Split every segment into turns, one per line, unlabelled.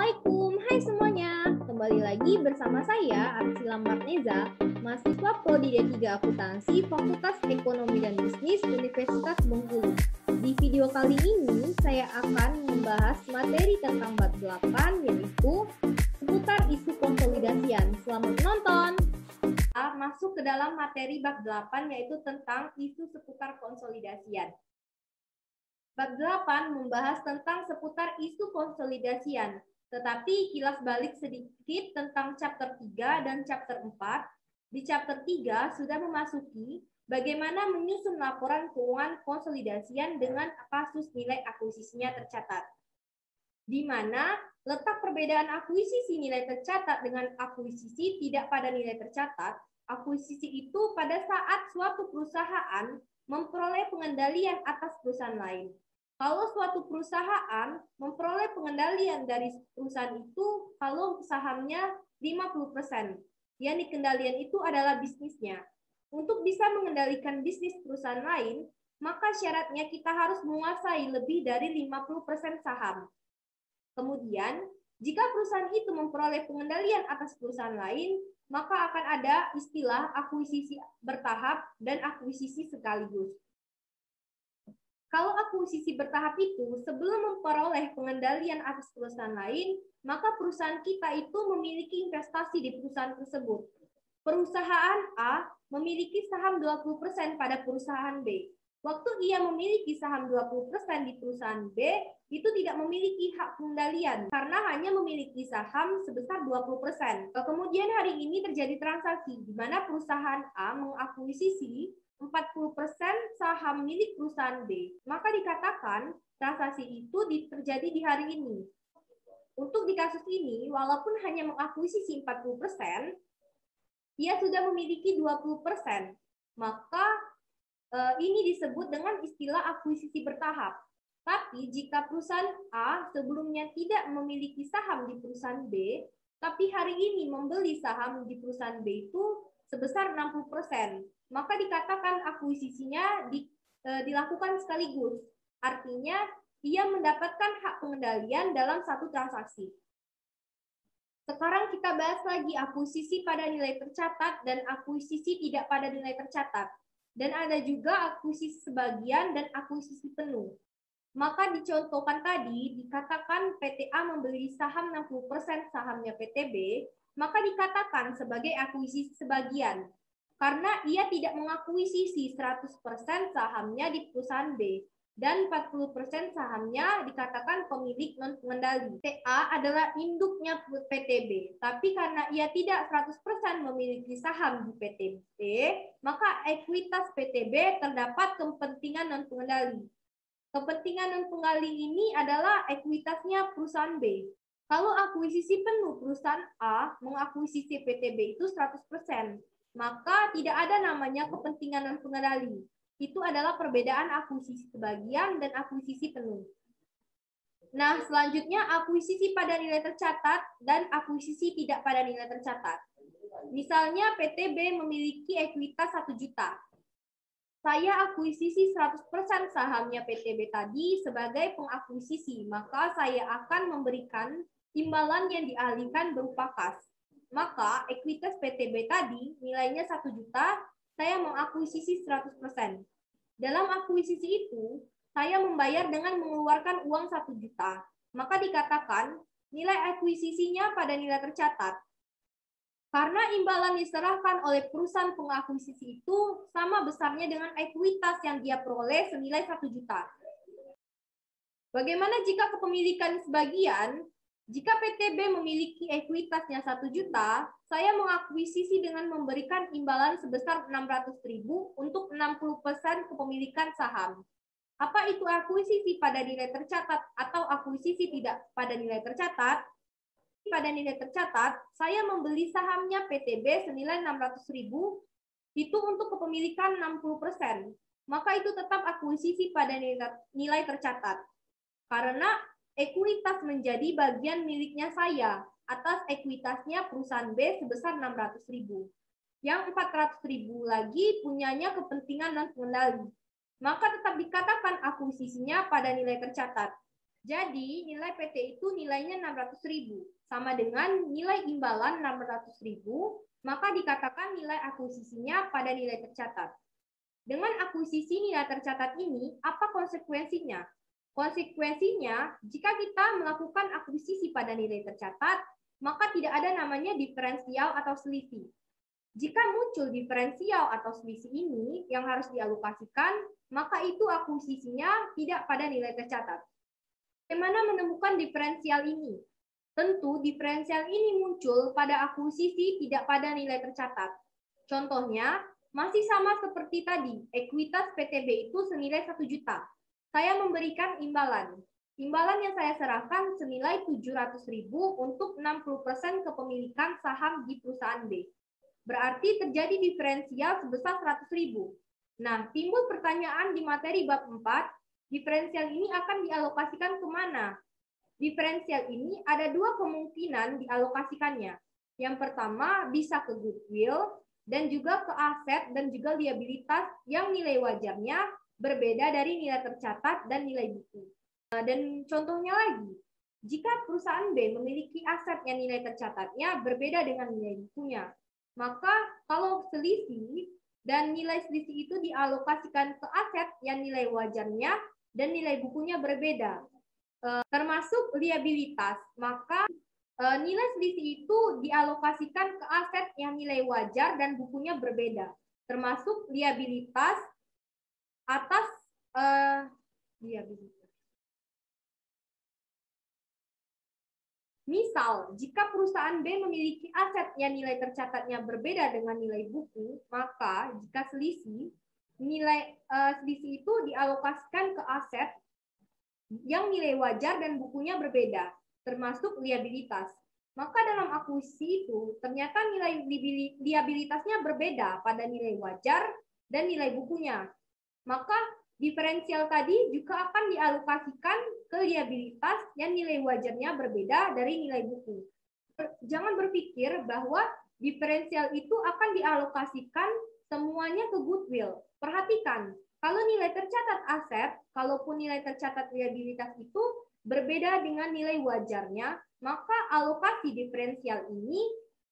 Assalamualaikum, hai semuanya. Kembali lagi bersama saya, Arsila Marneza, mahasiswa Prodi D3 Akuntansi, Fakultas Ekonomi dan Bisnis, Universitas Bengkulu. Di video kali ini, saya akan membahas materi tentang bab 8, yaitu seputar isu konsolidasian. Selamat menonton! Masuk ke dalam materi bab 8, yaitu tentang isu seputar konsolidasian. Bab 8 membahas tentang seputar isu konsolidasian, tetapi kilas balik sedikit tentang chapter 3 dan chapter 4. Di chapter 3 sudah memasuki bagaimana menyusun laporan keuangan konsolidasian dengan kasus nilai akuisisinya tercatat. Di mana letak perbedaan akuisisi nilai tercatat dengan akuisisi tidak pada nilai tercatat. Akuisisi itu pada saat suatu perusahaan memperoleh pengendalian atas perusahaan lain. Kalau suatu perusahaan memperoleh pengendalian dari perusahaan itu, kalau sahamnya 50%, yang dikendalian itu adalah bisnisnya. Untuk bisa mengendalikan bisnis perusahaan lain, maka syaratnya kita harus menguasai lebih dari 50% saham. Kemudian, jika perusahaan itu memperoleh pengendalian atas perusahaan lain, maka akan ada istilah akuisisi bertahap dan akuisisi sekaligus. Kalau akuisisi bertahap itu, sebelum memperoleh pengendalian atas perusahaan lain, maka perusahaan kita itu memiliki investasi di perusahaan tersebut. Perusahaan A memiliki saham 20% pada perusahaan B. Waktu ia memiliki saham 20% di perusahaan B, itu tidak memiliki hak pengendalian karena hanya memiliki saham sebesar 20%. Kemudian hari ini terjadi transaksi di mana perusahaan A mengakuisisi 40% saham milik perusahaan B. Maka dikatakan transaksi itu terjadi di hari ini. Untuk di kasus ini, walaupun hanya mengakuisisi 40%, ia sudah memiliki 20%. Maka ini disebut dengan istilah akuisisi bertahap. Tapi jika perusahaan A sebelumnya tidak memiliki saham di perusahaan B, tapi hari ini membeli saham di perusahaan B itu sebesar 60%, maka dikatakan akuisisinya dilakukan sekaligus. Artinya, ia mendapatkan hak pengendalian dalam satu transaksi. Sekarang kita bahas lagi akuisisi pada nilai tercatat dan akuisisi tidak pada nilai tercatat. Dan ada juga akuisisi sebagian dan akuisisi penuh. Maka dicontohkan tadi, dikatakan PTA membeli saham 60% sahamnya PTB, maka dikatakan sebagai akuisisi sebagian. Karena ia tidak mengakuisisi 100% sahamnya di perusahaan B, dan 40% sahamnya dikatakan pemilik non-pengendali. TA adalah induknya PTB, tapi karena ia tidak 100% memiliki saham di PTB, maka ekuitas PTB terdapat kepentingan non-pengendali. Kepentingan non-pengendali ini adalah ekuitasnya perusahaan B. Kalau akuisisi penuh perusahaan A mengakuisisi PTB itu 100%, maka tidak ada namanya kepentingan non-pengendali. Itu adalah perbedaan akuisisi sebagian dan akuisisi penuh. Nah, selanjutnya akuisisi pada nilai tercatat dan akuisisi tidak pada nilai tercatat. Misalnya PTB memiliki ekuitas 1 juta. Saya akuisisi 100% sahamnya PTB tadi sebagai pengakuisisi, maka saya akan memberikan imbalan yang dialihkan berupa kas. Maka ekuitas PTB tadi nilainya 1 juta, saya mengakuisisi 100%. Dalam akuisisi itu, saya membayar dengan mengeluarkan uang 1 juta. Maka dikatakan nilai akuisisinya pada nilai tercatat. Karena imbalan diserahkan oleh perusahaan pengakuisisi itu sama besarnya dengan ekuitas yang dia peroleh senilai 1 juta. Bagaimana jika kepemilikan sebagian? Jika PTB memiliki ekuitasnya 1 juta, saya mengakuisisi dengan memberikan imbalan sebesar 600.000 untuk 60% kepemilikan saham. Apa itu akuisisi pada nilai tercatat atau akuisisi tidak pada nilai tercatat? Pada nilai tercatat, saya membeli sahamnya PTB senilai 600.000 itu untuk kepemilikan 60%. Maka itu tetap akuisisi pada nilai tercatat. Karena ekuitas menjadi bagian miliknya saya atas ekuitasnya perusahaan B sebesar 600.000. Yang 400.000 lagi punyanya kepentingan non-pengendali. Maka tetap dikatakan akuisisinya pada nilai tercatat. Jadi nilai PT itu nilainya 600.000, sama dengan nilai imbalan 600.000, maka dikatakan nilai akuisisinya pada nilai tercatat. Dengan akuisisi nilai tercatat ini, apa konsekuensinya? Konsekuensinya, jika kita melakukan akuisisi pada nilai tercatat, maka tidak ada namanya diferensial atau selisih. Jika muncul diferensial atau selisih ini yang harus dialokasikan, maka itu akuisisinya tidak pada nilai tercatat. Bagaimana menemukan diferensial ini? Tentu diferensial ini muncul pada akuisisi tidak pada nilai tercatat. Contohnya, masih sama seperti tadi, ekuitas PTB itu senilai 1 juta. Saya memberikan imbalan. Imbalan yang saya serahkan senilai 700.000 untuk 60% kepemilikan saham di perusahaan B. Berarti terjadi diferensial sebesar 100.000. Nah, timbul pertanyaan di materi bab 4, diferensial ini akan dialokasikan kemana? Diferensial ini ada dua kemungkinan dialokasikannya. Yang pertama bisa ke goodwill dan juga ke aset dan juga liabilitas yang nilai wajarnya berbeda dari nilai tercatat dan nilai buku. Dan contohnya lagi, jika perusahaan B memiliki aset yang nilai tercatatnya berbeda dengan nilai bukunya, maka kalau selisih dan nilai selisih itu dialokasikan ke aset yang nilai wajarnya dan nilai bukunya berbeda, termasuk liabilitas, maka nilai selisih itu dialokasikan ke aset yang nilai wajar dan bukunya berbeda, termasuk liabilitas atas liabilitas. Misal, jika perusahaan B memiliki aset yang nilai tercatatnya berbeda dengan nilai buku, maka jika selisih, nilai selisih itu dialokasikan ke aset yang nilai wajar dan bukunya berbeda, termasuk liabilitas. Maka dalam akuisisi itu, ternyata nilai liabilitasnya berbeda pada nilai wajar dan nilai bukunya. Maka diferensial tadi juga akan dialokasikan ke liabilitas yang nilai wajarnya berbeda dari nilai buku. Jangan berpikir bahwa diferensial itu akan dialokasikan semuanya ke goodwill. Perhatikan, kalau nilai tercatat aset, kalaupun nilai tercatat liabilitas itu berbeda dengan nilai wajarnya, maka alokasi diferensial ini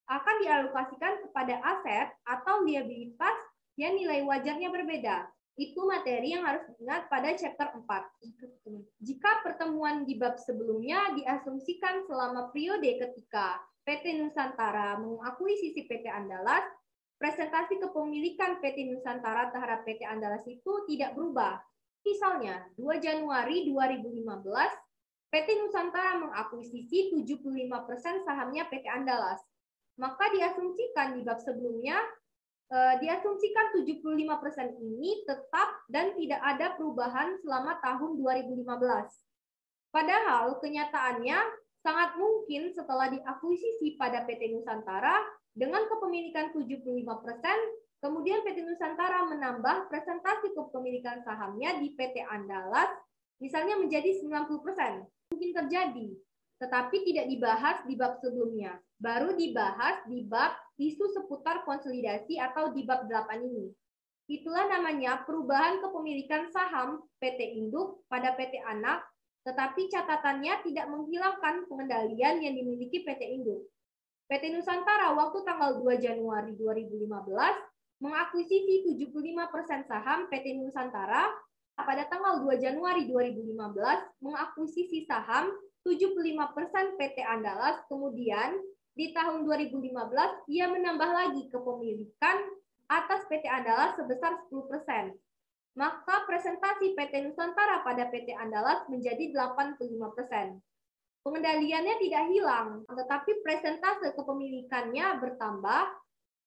akan dialokasikan kepada aset atau liabilitas yang nilai wajarnya berbeda. Itu materi yang harus diingat pada chapter 4. Jika pertemuan di bab sebelumnya diasumsikan selama periode ketika PT Nusantara mengakuisisi PT Andalas, presentasi kepemilikan PT Nusantara terhadap PT Andalas itu tidak berubah. Misalnya, 2 Januari 2015, PT Nusantara mengakuisisi 75% sahamnya PT Andalas. Maka diasumsikan di bab sebelumnya, diasumsikan 75% ini tetap dan tidak ada perubahan selama tahun 2015. Padahal kenyataannya sangat mungkin setelah diakuisisi pada PT Nusantara, dengan kepemilikan 75%, kemudian PT Nusantara menambah presentasi kepemilikan sahamnya di PT Andalas, misalnya menjadi 90%. Mungkin terjadi, tetapi tidak dibahas di bab sebelumnya. Baru dibahas di bab isu seputar konsolidasi atau di bab 8 ini. Itulah namanya perubahan kepemilikan saham PT Induk pada PT Anak, tetapi catatannya tidak menghilangkan pengendalian yang dimiliki PT Induk. PT Nusantara waktu tanggal 2 Januari 2015 mengakuisisi 75% saham PT Nusantara, pada tanggal 2 Januari 2015 mengakuisisi saham 75% PT Andalas, kemudian di tahun 2015 ia menambah lagi kepemilikan atas PT Andalas sebesar 10%. Maka presentasi PT Nusantara pada PT Andalas menjadi 85%. Pengendaliannya tidak hilang, tetapi presentase kepemilikannya bertambah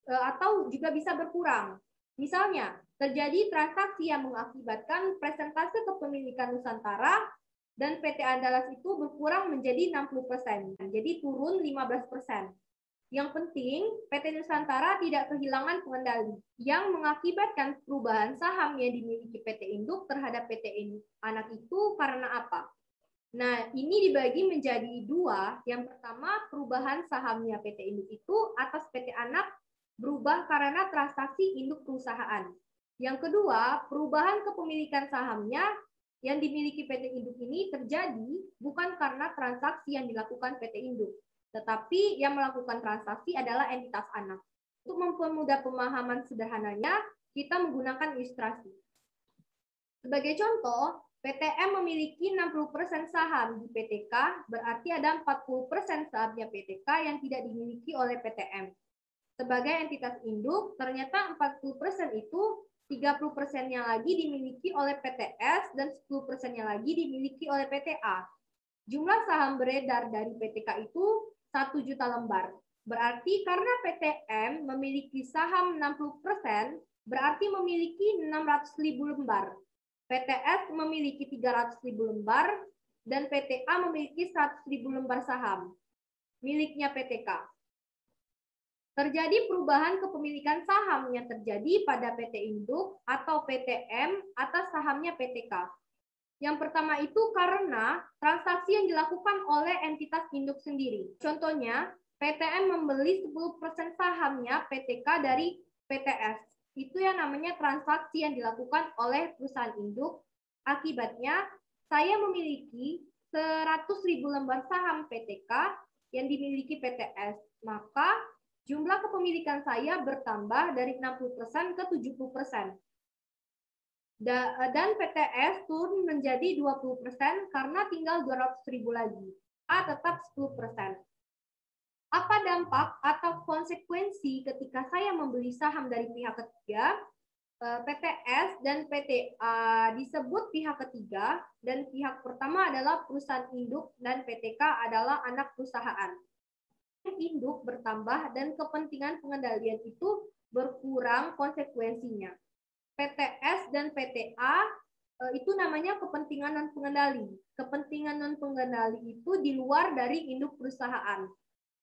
atau juga bisa berkurang. Misalnya, terjadi transaksi yang mengakibatkan presentase kepemilikan Nusantara dan PT Andalas itu berkurang menjadi 60%, jadi turun 15%. Yang penting, PT Nusantara tidak kehilangan pengendali yang mengakibatkan perubahan saham yang dimiliki PT Induk terhadap PT Anak itu karena apa? Nah, ini dibagi menjadi dua. Yang pertama, perubahan sahamnya PT Induk itu atas PT Anak berubah karena transaksi induk perusahaan. Yang kedua, perubahan kepemilikan sahamnya yang dimiliki PT Induk ini terjadi bukan karena transaksi yang dilakukan PT Induk, tetapi yang melakukan transaksi adalah entitas anak. Untuk mempermudah pemahaman sederhananya, kita menggunakan ilustrasi. Sebagai contoh, PTM memiliki 60% saham di PTK, berarti ada 40% sahamnya PTK yang tidak dimiliki oleh PTM. Sebagai entitas induk, ternyata 40% itu 30%-nya lagi dimiliki oleh PTS dan 10%-nya lagi dimiliki oleh PTA. Jumlah saham beredar dari PTK itu 1 juta lembar. Berarti karena PTM memiliki saham 60%, berarti memiliki 600.000 lembar. PTS memiliki 300.000 lembar, dan PTA memiliki 100.000 lembar saham miliknya PTK. Terjadi perubahan kepemilikan saham yang terjadi pada PT Induk atau PTM atas sahamnya PTK. Yang pertama itu karena transaksi yang dilakukan oleh entitas induk sendiri. Contohnya, PTM membeli 10% sahamnya PTK dari PTS. Itu yang namanya transaksi yang dilakukan oleh perusahaan induk. Akibatnya, saya memiliki 100.000 lembar saham PTK yang dimiliki PTS. Maka, jumlah kepemilikan saya bertambah dari 60% ke 70%. Dan PTS turun menjadi 20% karena tinggal 200.000 lagi. A tetap 10%. Apa dampak atau konsekuensi ketika saya membeli saham dari pihak ketiga? PTS dan PTA disebut pihak ketiga, dan pihak pertama adalah perusahaan induk dan PTK adalah anak perusahaan. Induk bertambah dan kepentingan pengendalian itu berkurang konsekuensinya. PTS dan PTA itu namanya kepentingan non pengendali. Kepentingan non pengendali itu di luar dari induk perusahaan.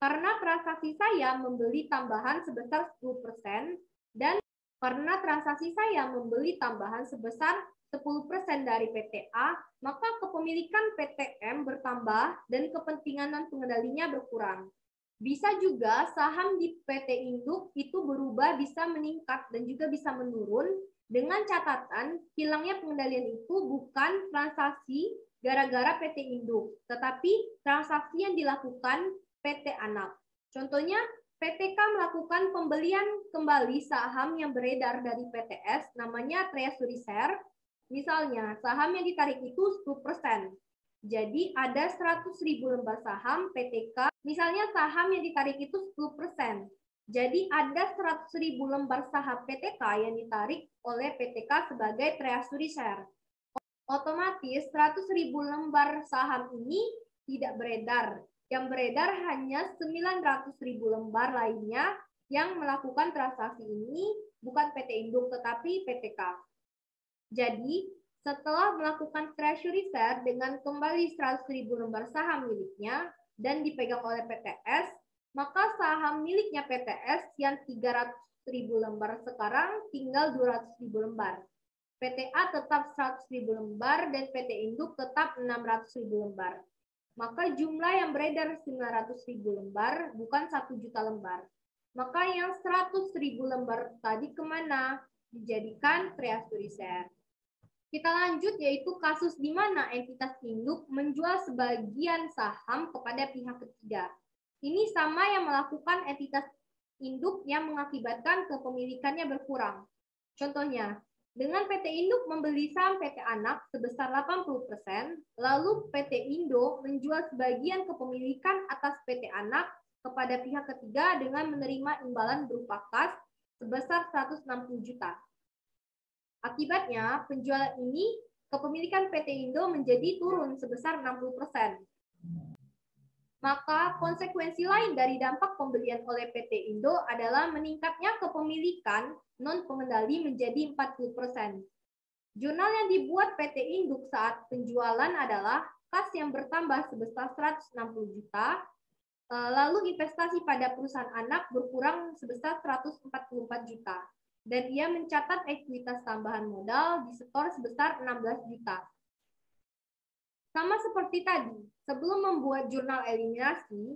Karena transaksi saya membeli tambahan sebesar 10% dan karena transaksi saya membeli tambahan sebesar 10% dari PTA, maka kepemilikan PTM bertambah dan kepentingan non pengendalinya berkurang. Bisa juga saham di PT Induk itu berubah, bisa meningkat dan juga bisa menurun, dengan catatan hilangnya pengendalian itu bukan transaksi gara-gara PT Induk, tetapi transaksi yang dilakukan PT Anak. Contohnya, PTK melakukan pembelian kembali saham yang beredar dari PTS, namanya treasury share. Misalnya, saham yang ditarik itu 10%. Jadi ada 100.000 lembar saham PTK, misalnya saham yang ditarik itu 10%. Jadi ada 100.000 lembar saham PTK yang ditarik oleh PTK sebagai treasury share. Otomatis 100.000 lembar saham ini tidak beredar. Yang beredar hanya 900.000 lembar lainnya yang melakukan transaksi ini bukan PT Induk tetapi PTK. Jadi, setelah melakukan treasury share dengan kembali 100.000 lembar saham miliknya dan dipegang oleh PTS, maka saham miliknya PTS yang 300.000 lembar sekarang tinggal 200.000 lembar. PTA tetap 100.000 lembar dan PT Induk tetap 600.000 lembar. Maka jumlah yang beredar 900.000 lembar, bukan 1 juta lembar. Maka yang 100.000 lembar tadi kemana? Dijadikan treasury share. Kita lanjut, yaitu kasus di mana entitas induk menjual sebagian saham kepada pihak ketiga. Ini sama yang melakukan entitas induk yang mengakibatkan kepemilikannya berkurang. Contohnya, dengan PT Induk membeli saham PT Anak sebesar 80%, lalu PT Indo menjual sebagian kepemilikan atas PT Anak kepada pihak ketiga dengan menerima imbalan berupa kas sebesar 160 juta. Akibatnya, penjualan ini kepemilikan PT Indo menjadi turun sebesar 60%. Maka konsekuensi lain dari dampak pembelian oleh PT Indo adalah meningkatnya kepemilikan non-pengendali menjadi 40%. Jurnal yang dibuat PT Induk saat penjualan adalah kas yang bertambah sebesar 160 juta, lalu investasi pada perusahaan anak berkurang sebesar 144 juta, dan ia mencatat ekuitas tambahan modal disetor sebesar 16 juta. Sama seperti tadi, sebelum membuat jurnal eliminasi,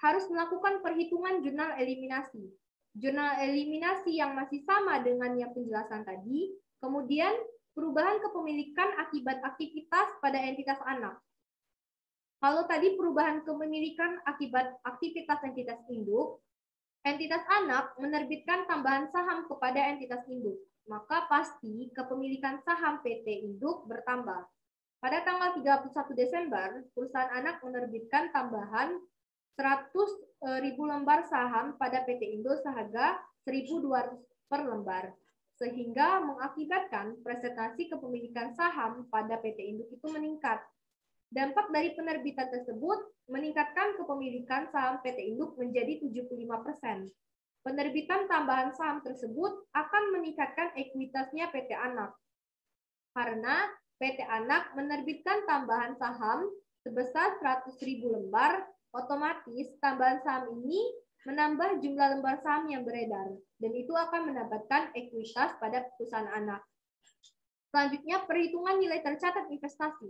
harus melakukan perhitungan jurnal eliminasi. Jurnal eliminasi yang masih sama dengan yang penjelasan tadi, kemudian perubahan kepemilikan akibat aktivitas pada entitas anak. Kalau tadi perubahan kepemilikan akibat aktivitas entitas induk, entitas anak menerbitkan tambahan saham kepada entitas induk, maka pasti kepemilikan saham PT induk bertambah. Pada tanggal 31 Desember, perusahaan anak menerbitkan tambahan 100.000 lembar saham pada PT Indo seharga 1.200 per lembar, sehingga mengakibatkan presentasi kepemilikan saham pada PT Induk itu meningkat. Dampak dari penerbitan tersebut meningkatkan kepemilikan saham PT Induk menjadi 75%. Penerbitan tambahan saham tersebut akan meningkatkan ekuitasnya PT Anak, karena PT Anak menerbitkan tambahan saham sebesar 100.000 lembar, otomatis tambahan saham ini menambah jumlah lembar saham yang beredar, dan itu akan mendapatkan ekuitas pada perusahaan anak. Selanjutnya, perhitungan nilai tercatat investasi.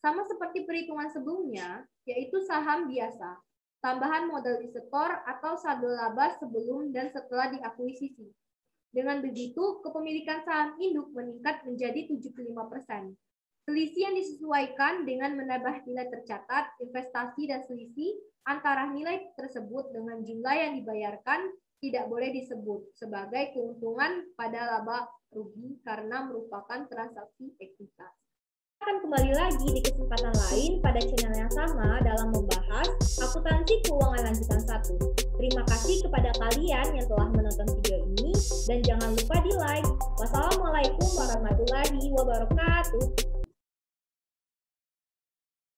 Sama seperti perhitungan sebelumnya, yaitu saham biasa, tambahan modal disetor atau saldo laba sebelum dan setelah diakuisisi. Dengan begitu, kepemilikan saham induk meningkat menjadi 75%. Selisih yang disesuaikan dengan menambah nilai tercatat, investasi, dan selisih antara nilai tersebut dengan jumlah yang dibayarkan tidak boleh disebut sebagai keuntungan pada laba rugi karena merupakan transaksi ekuitas. Kita akan kembali lagi di kesempatan lain pada channel yang sama dalam membahas akuntansi keuangan lanjutan 1. Terima kasih kepada kalian yang telah menonton video ini dan jangan lupa di like. Wassalamualaikum warahmatullahi wabarakatuh.